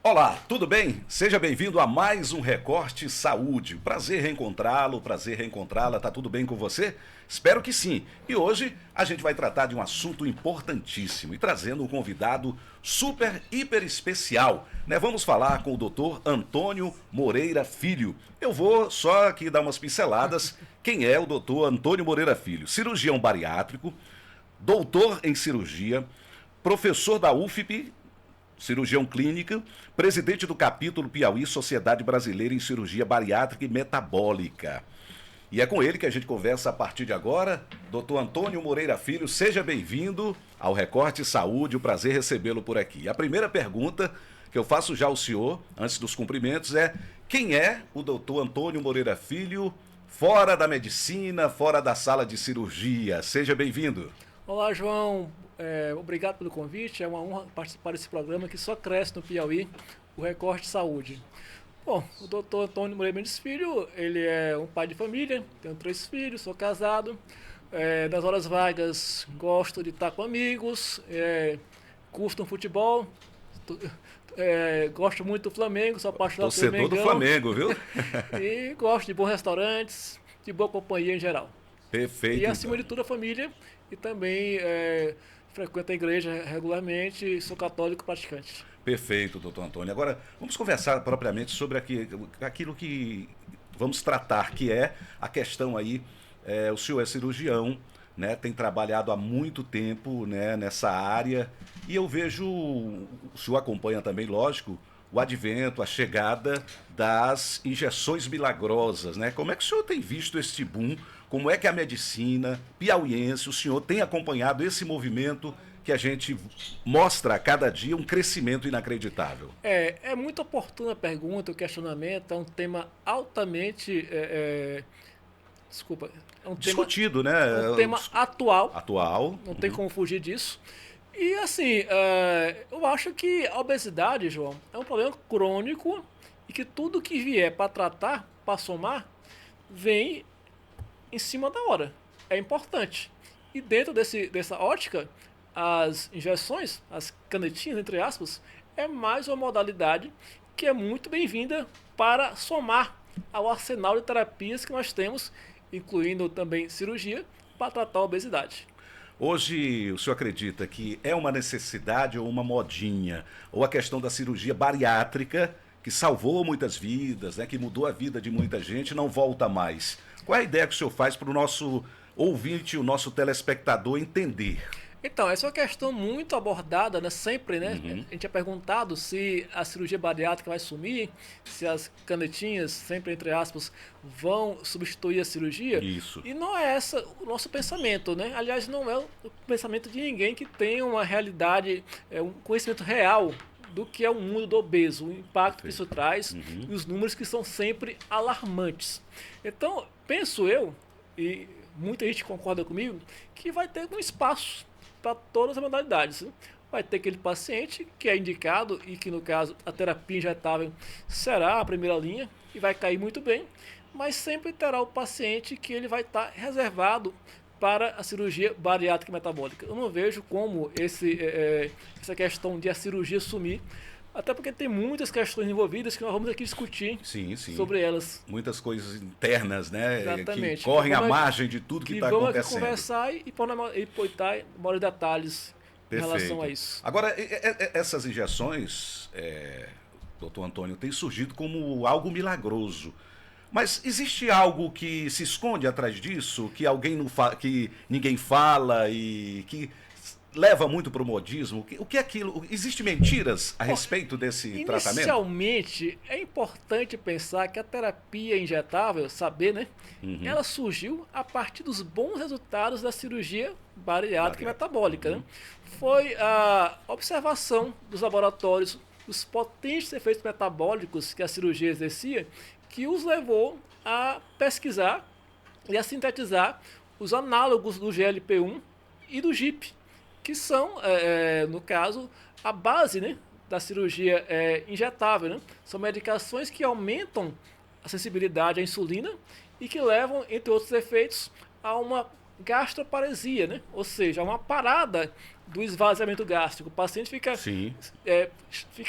Olá, tudo bem? Seja bem-vindo a mais um Recorte Saúde. Prazer reencontrá-lo, prazer reencontrá-la. Tá tudo bem com você? Espero que sim. E hoje a gente vai tratar de um assunto importantíssimo e trazendo um convidado super, hiper especial, né? Vamos falar com o Dr. Antônio Moreira Filho. Eu vou só aqui dar umas pinceladas. Quem é o Dr. Antônio Moreira Filho? Cirurgião bariátrico, doutor em cirurgia, professor da UFP, cirurgião clínico, presidente do capítulo Piauí Sociedade Brasileira em Cirurgia Bariátrica e Metabólica. E é com ele que a gente conversa a partir de agora. Dr. Antônio Moreira Filho, seja bem-vindo ao Recorte Saúde, um prazer recebê-lo por aqui. A primeira pergunta que eu faço já ao senhor, antes dos cumprimentos, é: quem é o Dr. Antônio Moreira Filho fora da medicina, fora da sala de cirurgia? Seja bem-vindo. Olá, João. Obrigado pelo convite. É uma honra participar desse programa que só cresce no Piauí, o Recorte Saúde. Bom, o Dr. Antônio Moreira Mendes Filho, ele é um pai de família, tenho 3 filhos, sou casado. Nas horas vagas, gosto de estar com amigos, curto um futebol, gosto muito do Flamengo, sou apaixonado pelo Torcedor do Mengão. Flamengo, viu? E gosto de bons restaurantes, de boa companhia em geral. Perfeito, E acima de então. tudo a família e também frequento a igreja regularmente e sou católico praticante. Perfeito, doutor Antônio. Agora, vamos conversar propriamente sobre aquilo que vamos tratar, que é a questão aí, o senhor é cirurgião, né, tem trabalhado há muito tempo, né, nessa área, e eu vejo, o senhor acompanha também, lógico, o advento, a chegada das injeções milagrosas, né? Como é que o senhor tem visto esse boom? Como é que a medicina piauiense, o senhor tem acompanhado esse movimento que a gente mostra a cada dia um crescimento inacreditável? É muito oportuna a pergunta, o questionamento, é um tema altamente, desculpa, Discutido, né? é um tema atual, Atual. não tem como fugir disso. E assim, eu acho que a obesidade, João, é um problema crônico e que tudo que vier para tratar, para somar, vem em cima da hora. É importante. E dentro dessa ótica, as injeções, as canetinhas, entre aspas, é mais uma modalidade que é muito bem-vinda para somar ao arsenal de terapias que nós temos, incluindo também cirurgia, para tratar a obesidade. Hoje, o senhor acredita que é uma necessidade ou uma modinha? Ou a questão da cirurgia bariátrica, que salvou muitas vidas, né, que mudou a vida de muita gente, não volta mais? Qual é a ideia que o senhor faz para o nosso ouvinte, o nosso telespectador entender? Então, essa é uma questão muito abordada, né? Sempre, né? Uhum. A gente é perguntado se a cirurgia bariátrica vai sumir, se as canetinhas, sempre entre aspas, vão substituir a cirurgia. Isso. E não é esse o nosso pensamento, né? Aliás, não é o pensamento de ninguém que tem uma realidade, um conhecimento real do que é o mundo do obeso, o impacto que isso traz e os números que são sempre alarmantes. Então, penso eu, e muita gente concorda comigo, que vai ter um espaço para todas as modalidades. Né? Vai ter aquele paciente que é indicado e que, no caso, a terapia injetável será a primeira linha e vai cair muito bem, mas sempre terá o paciente que ele vai estar reservado para a cirurgia bariátrica e metabólica. Eu não vejo como essa questão de a cirurgia sumir, até porque tem muitas questões envolvidas que nós vamos aqui discutir Sim, sim. sobre elas. Muitas coisas internas, né? Exatamente. Que correm à Vamos aqui- margem de tudo que está vamos aqui acontecendo. conversar e pôr maiores detalhes em relação a Perfeito. isso. Agora, essas injeções, doutor Antônio, têm surgido como algo milagroso. Mas existe algo que se esconde atrás disso, que que ninguém fala e que leva muito para o modismo? O que é aquilo? Existem mentiras a Bom, respeito desse tratamento? Inicialmente, é importante pensar que a terapia injetável, saber, né? Ela surgiu a partir dos bons resultados da cirurgia bariátrica e metabólica. Né? Foi a observação dos laboratórios dos potentes efeitos metabólicos que a cirurgia exercia que os levou a pesquisar e a sintetizar os análogos do GLP-1 e do GIP, que são, no caso, a base, né, da cirurgia injetável. Né? São medicações que aumentam a sensibilidade à insulina e que levam, entre outros efeitos, a uma gastroparesia, né? Ou seja, uma parada do esvaziamento gástrico. O paciente fica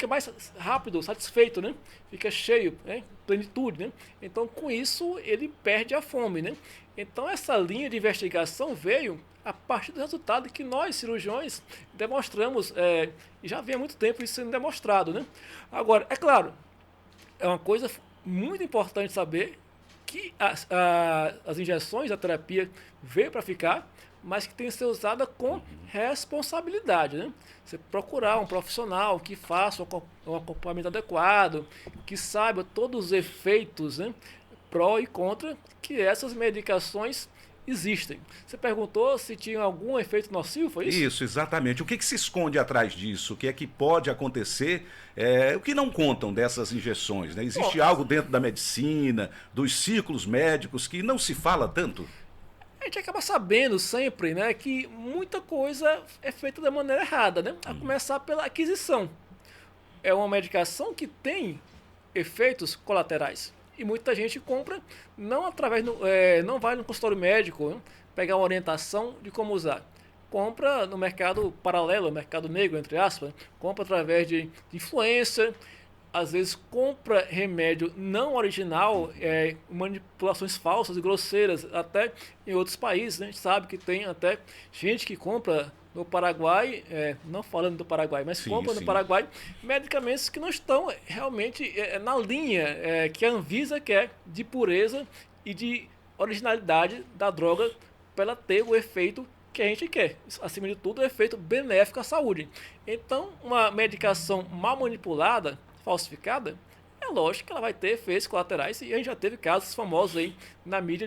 mais rápido, satisfeito, né? Fica cheio, né? Plenitude, né? Então, com isso, ele perde a fome, né? Então, essa linha de investigação veio a partir do resultado que nós, cirurgiões, demonstramos, e já vem há muito tempo isso sendo demonstrado, né? Agora, é claro, é uma coisa muito importante saber que as injeções, a terapia veio para ficar, mas que tem que ser usada com responsabilidade, né? Você procurar um profissional que faça um acompanhamento adequado, que saiba todos os efeitos, né, pró e contra que essas medicações existem. Você perguntou se tinha algum efeito nocivo, foi isso? Isso, exatamente. O que se esconde atrás disso? O que é que pode acontecer? O que não contam dessas injeções, né? Existe algo dentro da medicina, dos círculos médicos, que não se fala tanto? A gente acaba sabendo sempre, né, que muita coisa é feita da maneira errada, né? A começar pela aquisição. É uma medicação que tem efeitos colaterais. E muita gente compra, não vai no consultório médico, né, pegar uma orientação de como usar. Compra no mercado paralelo, mercado negro, entre aspas, compra através de influencer, às vezes compra remédio não original, manipulações falsas e grosseiras, até em outros países, né? A gente sabe que tem até gente que compra no Paraguai, não falando do Paraguai, mas compra no Paraguai medicamentos que não estão realmente na linha que a Anvisa quer de pureza e de originalidade da droga para ela ter o efeito que a gente quer. Acima de tudo, o efeito benéfico à saúde. Então, uma medicação mal manipulada, falsificada, é lógico que ela vai ter efeitos colaterais e a gente já teve casos famosos aí na mídia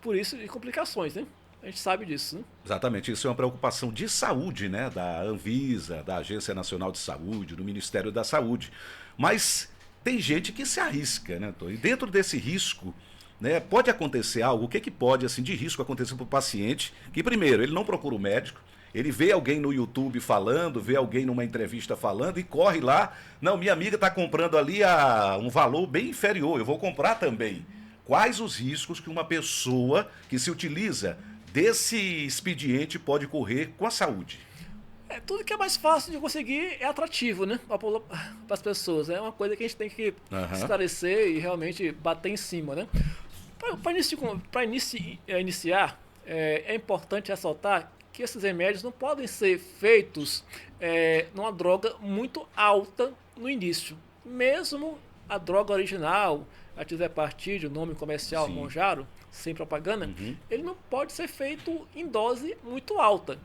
por isso de complicações, né? A gente sabe disso, né? Exatamente, isso é uma preocupação de saúde, né? Da Anvisa, da Agência Nacional de Saúde, do Ministério da Saúde. Mas tem gente que se arrisca, né, Tô? E dentro desse risco, né, pode acontecer algo, o que pode assim de risco acontecer para o paciente, que primeiro, ele não procura o médico, ele vê alguém no YouTube falando, vê alguém numa entrevista falando e corre lá, não, minha amiga está comprando ali a um valor bem inferior, eu vou comprar também. Quais os riscos que uma pessoa que se utiliza desse expediente pode correr com a saúde? Tudo que é mais fácil de conseguir é atrativo, né? Para as pessoas. É uma coisa que a gente tem que esclarecer e realmente bater em cima, né? Para iniciar, é importante ressaltar que esses remédios não podem ser feitos numa droga muito alta no início. Mesmo a droga original, a tirzepatide, o nome comercial Mounjaro, sem propaganda, ele não pode ser feito em dose muito alta.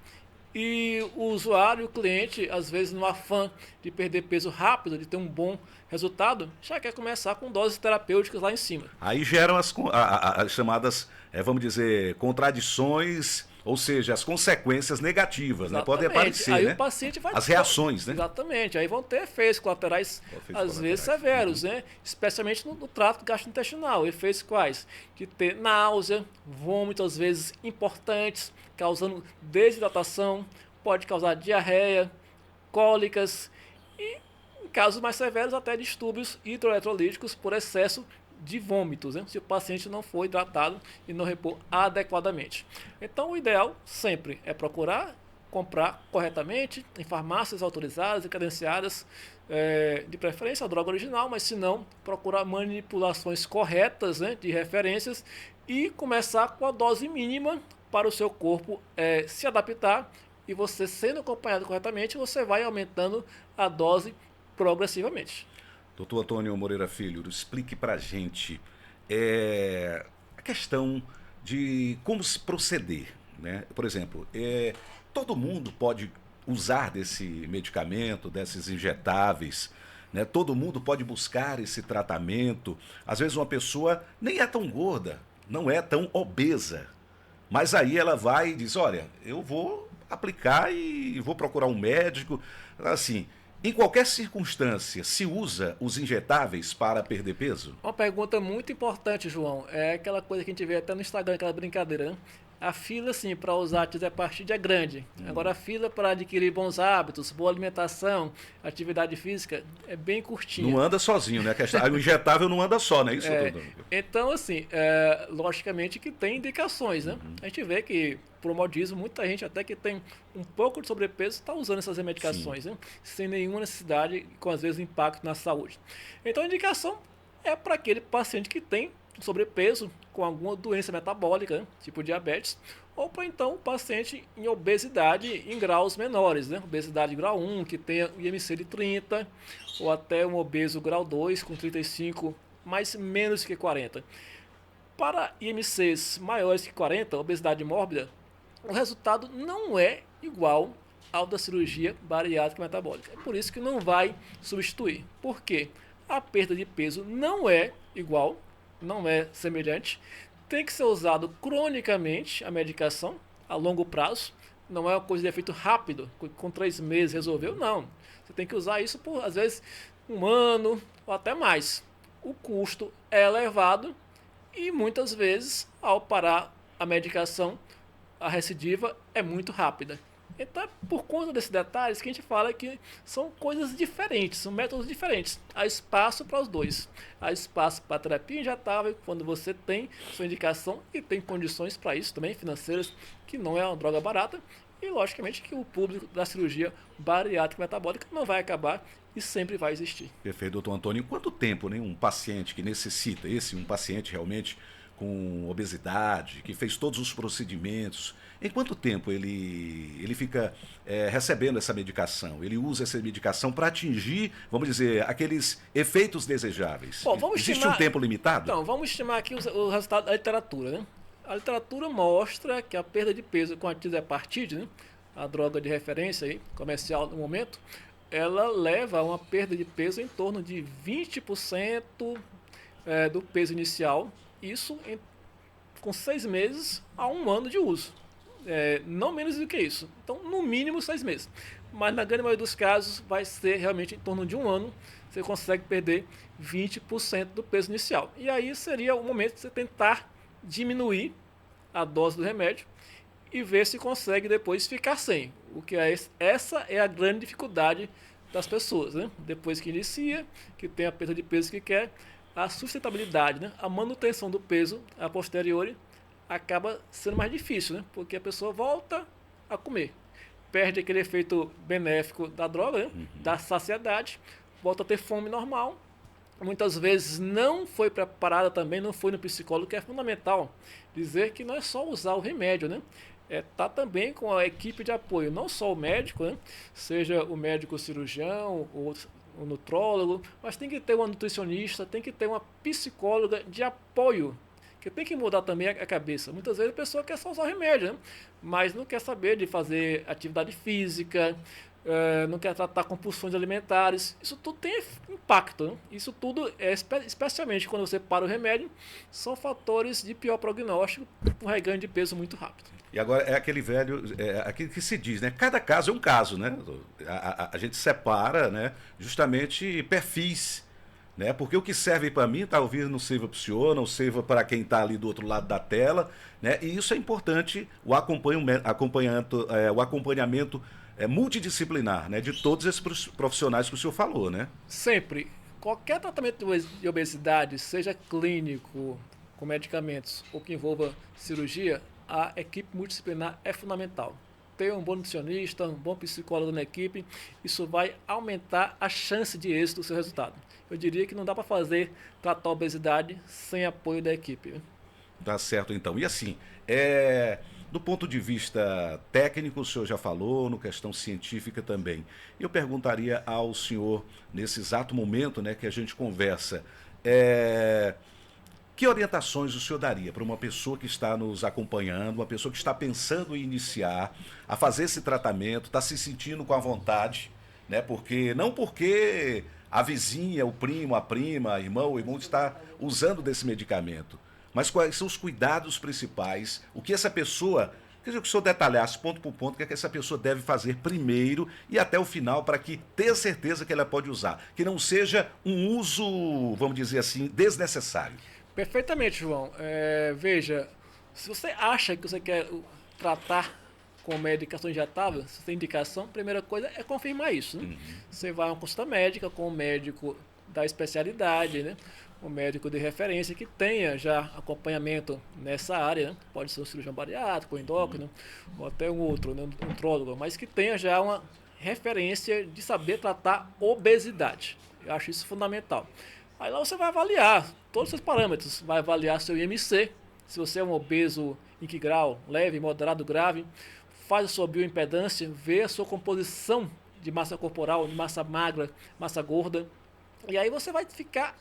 E o usuário, o cliente, às vezes no afã de perder peso rápido, de ter um bom resultado, já quer começar com doses terapêuticas lá em cima. Aí geram as chamadas, vamos dizer, contradições, ou seja, as consequências negativas, né? Podem aparecer, aí né? o paciente vai as reações, né? Exatamente, aí vão ter efeitos colaterais, às vezes severos, né? Especialmente no trato gastrointestinal. Efeitos quais? De ter náusea, vômito, às vezes importantes, causando desidratação, pode causar diarreia, cólicas e, em casos mais severos, até distúrbios hidroeletrolíticos por excesso de vômitos, né? Se o paciente não for hidratado e não repor adequadamente. Então, o ideal sempre é procurar comprar corretamente em farmácias autorizadas e credenciadas, de preferência a droga original, mas se não, procurar manipulações corretas, né, de referências e começar com a dose mínima para o seu corpo se adaptar, e você sendo acompanhado corretamente, você vai aumentando a dose progressivamente. Doutor Antônio Moreira Filho, explique para a gente a questão de como se proceder, né? Por exemplo, todo mundo pode usar desse medicamento, desses injetáveis, né? Todo mundo pode buscar esse tratamento. Às vezes uma pessoa nem é tão gorda, não é tão obesa, mas aí ela vai e diz, olha, eu vou aplicar e vou procurar um médico, assim... Em qualquer circunstância, se usa os injetáveis para perder peso? Uma pergunta muito importante, João. É aquela coisa que a gente vê até no Instagram, aquela brincadeira, né? a fila, sim, para usar antidepressivo é grande. Agora, a fila para adquirir bons hábitos, boa alimentação, atividade física, é bem curtinha. Não anda sozinho, né? O injetável não anda só, né? Isso, doutor? Então, assim, logicamente que tem indicações, né? A gente vê que, por modismo, muita gente até que tem um pouco de sobrepeso está usando essas medicações, né? Sem nenhuma necessidade, com às vezes impacto na saúde. Então, a indicação é para aquele paciente que tem sobrepeso com alguma doença metabólica, né? Tipo diabetes, ou para então o paciente em obesidade em graus menores, né? Obesidade grau 1, que tenha o IMC de 30, ou até um obeso grau 2 com 35, mas menos que 40. Para IMCs maiores que 40, obesidade mórbida, o resultado não é igual ao da cirurgia bariátrica metabólica. É por isso que não vai substituir. Por quê? A perda de peso não é igual, não é semelhante. Tem que ser usado cronicamente a medicação, a longo prazo. Não é uma coisa de efeito rápido, com 3 meses resolveu, não. Você tem que usar isso por, às vezes, 1 ano ou até mais. O custo é elevado e, muitas vezes, ao parar a medicação, a recidiva é muito rápida. Então, por conta desses detalhes que a gente fala que são coisas diferentes, são métodos diferentes. Há espaço para os dois. Há espaço para a terapia injetável, quando você tem sua indicação e tem condições para isso também, financeiras, que não é uma droga barata. E, logicamente, que o público da cirurgia bariátrica metabólica não vai acabar e sempre vai existir. Perfeito, doutor Antônio. Em quanto tempo, né, um paciente que necessita, um paciente realmente com obesidade, que fez todos os procedimentos, em quanto tempo ele fica recebendo essa medicação? Ele usa essa medicação para atingir, vamos dizer, aqueles efeitos desejáveis? Bom, existe um tempo limitado? Então, vamos estimar aqui o resultado da literatura, né? A literatura mostra que a perda de peso com a tirzepatide, né, a droga de referência aí, comercial no momento, ela leva a uma perda de peso em torno de 20% do peso inicial, isso com 6 meses a 1 ano de uso. Não menos do que isso. Então, no mínimo 6 meses. Mas na grande maioria dos casos vai ser realmente em torno de 1 ano, você consegue perder 20% do peso inicial. E aí seria o momento de você tentar diminuir a dose do remédio e ver se consegue depois ficar sem. Essa é a grande dificuldade das pessoas, né? Depois que inicia, que tem a perda de peso que quer, a sustentabilidade, né? A manutenção do peso a posteriori acaba sendo mais difícil, né? Porque a pessoa volta a comer, perde aquele efeito benéfico da droga, né? Da saciedade, volta a ter fome normal. Muitas vezes não foi preparada também, não foi no psicólogo, que é fundamental dizer que não é só usar o remédio, né? Tá também com a equipe de apoio, não só o médico, né? Seja o médico cirurgião, ou o nutrólogo, mas tem que ter uma nutricionista, tem que ter uma psicóloga de apoio, que tem que mudar também a cabeça. Muitas vezes a pessoa quer só usar o remédio, né? Mas não quer saber de fazer atividade física, não quer tratar compulsões alimentares. Isso tudo tem impacto, né? Isso tudo, especialmente quando você para o remédio, são fatores de pior prognóstico, um reganho de peso muito rápido. E agora é aquele velho, aquilo que se diz, né? Cada caso é um caso, né? A gente separa, né, justamente perfis, né? Porque o que serve para mim talvez não sirva para o senhor, não sirva para quem está ali do outro lado da tela, né? E isso é importante, o acompanhamento multidisciplinar, né, de todos esses profissionais que o senhor falou, né? Sempre. Qualquer tratamento de obesidade, seja clínico, com medicamentos ou que envolva cirurgia, a equipe multidisciplinar é fundamental. Ter um bom nutricionista, um bom psicólogo na equipe, isso vai aumentar a chance de êxito do seu resultado. Eu diria que não dá para tratar a obesidade sem apoio da equipe. Tá certo, então. E assim, do ponto de vista técnico, o senhor já falou, no questão científica também. Eu perguntaria ao senhor, nesse exato momento, né, que a gente conversa, que orientações o senhor daria para uma pessoa que está nos acompanhando, uma pessoa que está pensando em iniciar, a fazer esse tratamento, está se sentindo com a vontade, né? Porque a vizinha, o primo, a prima, o irmão está usando desse medicamento, mas quais são os cuidados principais, o que essa pessoa, queria que o senhor detalhasse ponto por ponto, o que é que essa pessoa deve fazer primeiro e até o final para que tenha certeza que ela pode usar, que não seja um uso, vamos dizer assim, desnecessário. Perfeitamente, João. Veja, Se você acha que você quer tratar com medicação injetável, se tem indicação, a primeira coisa é confirmar isso. Né? Você vai a uma consulta médica com um médico da especialidade, né? Um médico de referência que tenha já acompanhamento nessa área, né? Pode ser um cirurgião bariátrico, um endócrino, ou até um outro, né? Um nutrólogo, mas que tenha já uma referência de saber tratar obesidade. Eu acho isso fundamental. Aí lá você vai avaliar todos os parâmetros, vai avaliar seu IMC, se você é um obeso em que grau, leve, moderado, grave, faz a sua bioimpedância, vê a sua composição de massa corporal, de massa magra, massa gorda, e aí você vai ficar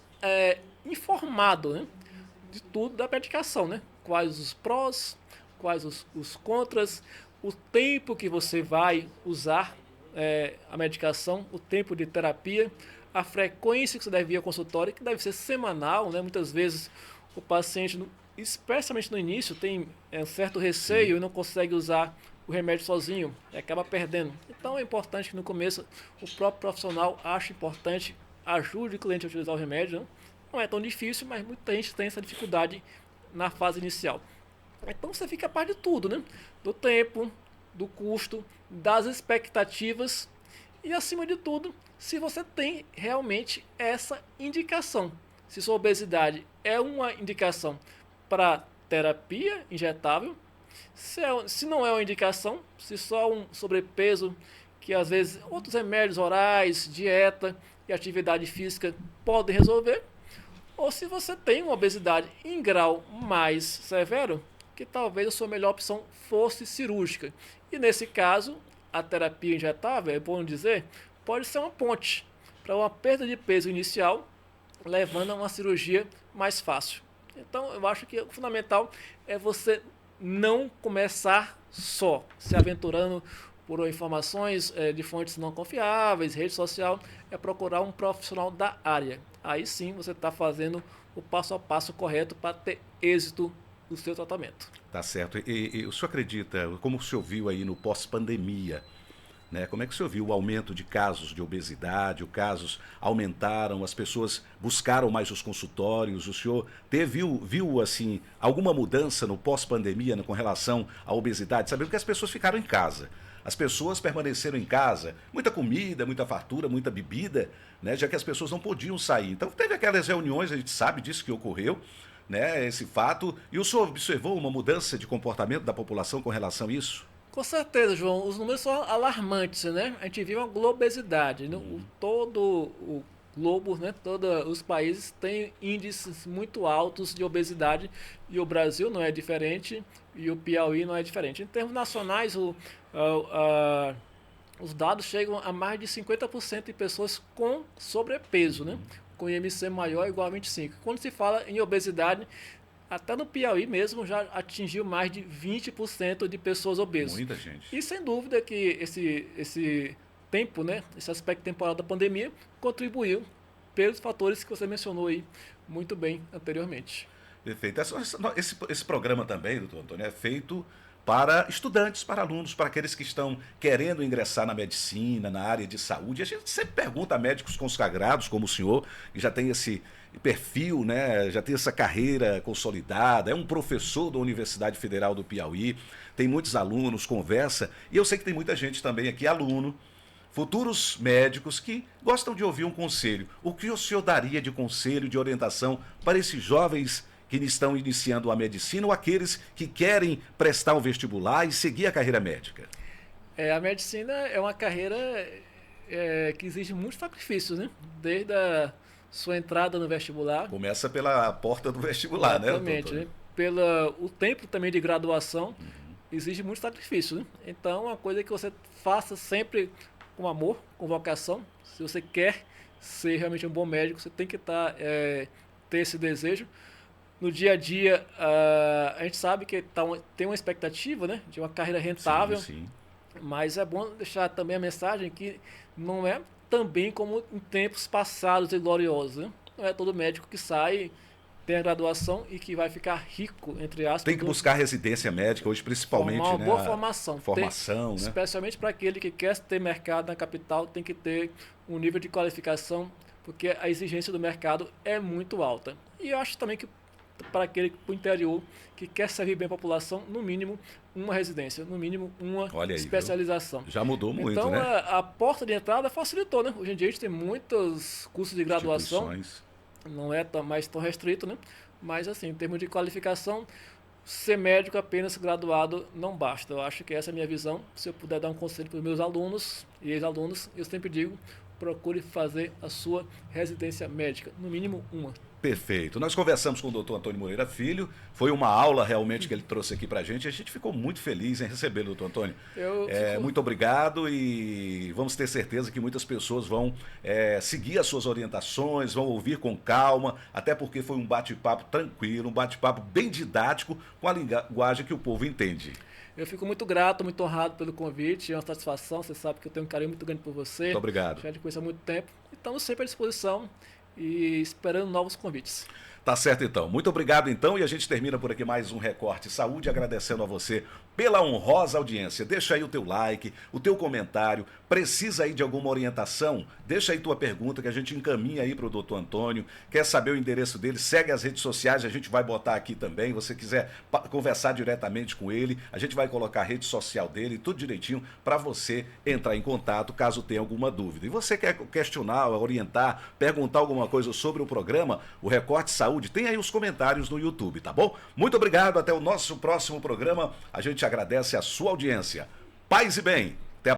informado, né, de tudo da medicação, né? Quais os prós, quais os contras, o tempo que você vai usar a medicação, o tempo de terapia, a frequência que você deve ir ao consultório, que deve ser semanal, né? Muitas vezes o paciente, especialmente no início, tem um certo receio e não consegue usar o remédio sozinho e acaba perdendo. Então é importante que no começo o próprio profissional ache importante, ajude o cliente a utilizar o remédio. Né? Não é tão difícil, mas muita gente tem essa dificuldade na fase inicial. Então você fica a par de tudo, né? Do tempo, do custo, das expectativas e, acima de tudo, se você tem realmente essa indicação. Se sua obesidade é uma indicação para terapia injetável, se não é uma indicação, se só um sobrepeso, que às vezes outros remédios orais, dieta e atividade física podem resolver, ou se você tem uma obesidade em grau mais severo, que talvez a sua melhor opção fosse cirúrgica. E nesse caso, a terapia injetável, é bom dizer, pode ser uma ponte para uma perda de peso inicial, levando a uma cirurgia mais fácil. Então, eu acho que o fundamental é você não começar só, se aventurando por informações de fontes não confiáveis, rede social, é procurar um profissional da área. Aí sim você está fazendo o passo a passo correto para ter êxito no seu tratamento. Tá certo. E o senhor acredita, como o senhor viu aí no pós-pandemia, né? Como é que o senhor viu o aumento de casos de obesidade, os casos aumentaram, as pessoas buscaram mais os consultórios, o senhor viu assim, alguma mudança no pós-pandemia, né, com relação à obesidade? Sabendo que as pessoas ficaram em casa, as pessoas permaneceram em casa, muita comida, muita fartura, muita bebida, né, já que as pessoas não podiam sair. Então teve aquelas reuniões, a gente sabe disso que ocorreu, né, esse fato, e o senhor observou uma mudança de comportamento da população com relação a isso? Com certeza, João. Os números são alarmantes, né? A gente vive uma globesidade. Né? Todo o globo, né? Todos os países têm índices muito altos de obesidade e o Brasil não é diferente e o Piauí não é diferente. Em termos nacionais, os dados chegam a mais de 50% de pessoas com sobrepeso, né? Com IMC maior ou igual a 25. Quando se fala em obesidade, até no Piauí mesmo já atingiu mais de 20% de pessoas obesas. Muita gente. E sem dúvida que esse tempo, né, esse aspecto temporal da pandemia contribuiu pelos fatores que você mencionou aí muito bem anteriormente. Perfeito. Esse programa também, doutor Antônio, é feito para estudantes, para alunos, para aqueles que estão querendo ingressar na medicina, na área de saúde. A gente sempre pergunta a médicos consagrados, como o senhor, que já tem esse perfil, né? Já tem essa carreira consolidada, é um professor da Universidade Federal do Piauí, tem muitos alunos, conversa, e eu sei que tem muita gente também aqui, aluno, futuros médicos que gostam de ouvir um conselho. O que o senhor daria de conselho, de orientação para esses jovens que estão iniciando a medicina ou aqueles que querem prestar um vestibular e seguir a carreira médica? A medicina é uma carreira que exige muitos sacrifícios, né? Desde a sua entrada no vestibular. Começa pela porta do vestibular, exatamente, né, doutor? O tempo também de graduação exige muito sacrifício, né? Então, uma coisa que você faça sempre com amor, com vocação. Se você quer ser realmente um bom médico, você tem que ter esse desejo. No dia a dia, a gente sabe que tem uma expectativa, né, de uma carreira rentável, sim. Mas é bom deixar também a mensagem que não é também como em tempos passados e gloriosos. Né? Não é todo médico que sai, tem a graduação e que vai ficar rico, entre aspas. Tem que buscar residência médica hoje, principalmente. Formar uma né, boa formação. Formação, né? Especialmente para aquele que quer ter mercado na capital, tem que ter um nível de qualificação, porque a exigência do mercado é muito alta. E eu acho também que para aquele pro interior que quer servir bem a população, no mínimo uma residência, no mínimo uma Olha aí, especialização. viu? Já mudou muito, então, né? a porta de entrada facilitou, né? Hoje em dia a gente tem muitos cursos de graduação, não é mais tão restrito, né? Mas assim, em termos de qualificação, ser médico apenas graduado não basta. Eu acho que essa é a minha visão. Se eu puder dar um conselho para os meus alunos e ex-alunos, eu sempre digo, procure fazer a sua residência médica, no mínimo uma. Perfeito. Nós conversamos com o doutor Antônio Moreira Filho, foi uma aula realmente que ele trouxe aqui pra gente, a gente ficou muito feliz em recebê-lo, doutor Antônio. Muito obrigado e vamos ter certeza que muitas pessoas vão seguir as suas orientações, vão ouvir com calma, até porque foi um bate-papo tranquilo, um bate-papo bem didático, com a linguagem que o povo entende. Eu fico muito grato, muito honrado pelo convite, é uma satisfação, você sabe que eu tenho um carinho muito grande por você. Muito obrigado. Já te conheço há muito tempo, estamos sempre à disposição e esperando novos convites. Tá certo então. Muito obrigado então e a gente termina por aqui mais um Recorte Saúde, agradecendo a você pela honrosa audiência. Deixa aí o teu like, o teu comentário, precisa aí de alguma orientação? Deixa aí tua pergunta que a gente encaminha aí para o doutor Antônio. Quer saber o endereço dele? Segue as redes sociais, a gente vai botar aqui também. Se você quiser conversar diretamente com ele, a gente vai colocar a rede social dele, tudo direitinho para você entrar em contato caso tenha alguma dúvida. E você quer questionar, orientar, perguntar alguma coisa sobre o programa, o Recorte Saúde, tem aí os comentários no YouTube, tá bom? Muito obrigado, até o nosso próximo programa. A gente agradece a sua audiência. Paz e bem!